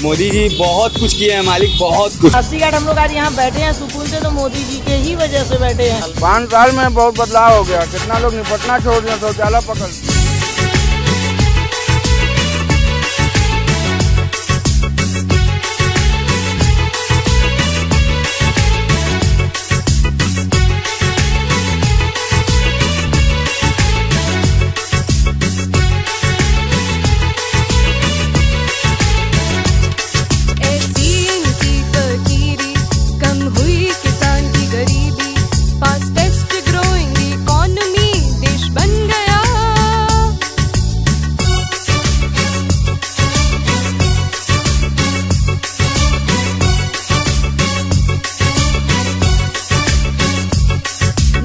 मोदी जी बहुत कुछ किए हैं मालिक, बहुत कुछ। 80 घाट हम लोग आज यहाँ बैठे हैं सुकून से, तो मोदी जी के ही वजह से बैठे हैं। 5 साल में बहुत बदलाव हो गया। कितना लोग निपटना छोड़ दिया, शौचालय पकड़।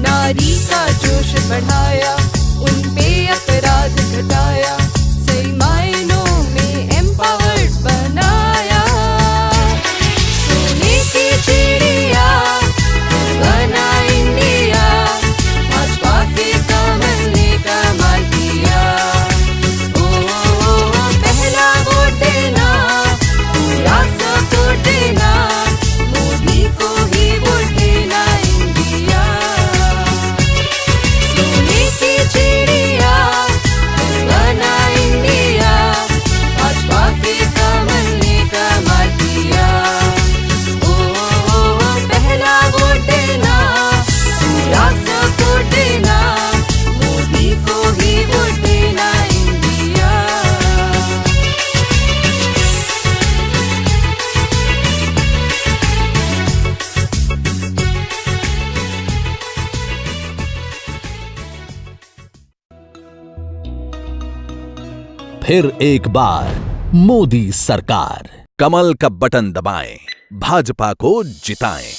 नारी का जोश बढ़ाया, उन पे अपराध घटाया, सही मायनों में एम्पावर्ड बनाया। सोने की चिड़िया बना इंडिया, भाजपा के कमल ने कमाल किया। ओ पहला वोट देना, पूरा सपोर्ट देना, मोदी को ही वोट देना। फिर एक बार मोदी सरकार, कमल का बटन दबाएं, भाजपा को जिताएं।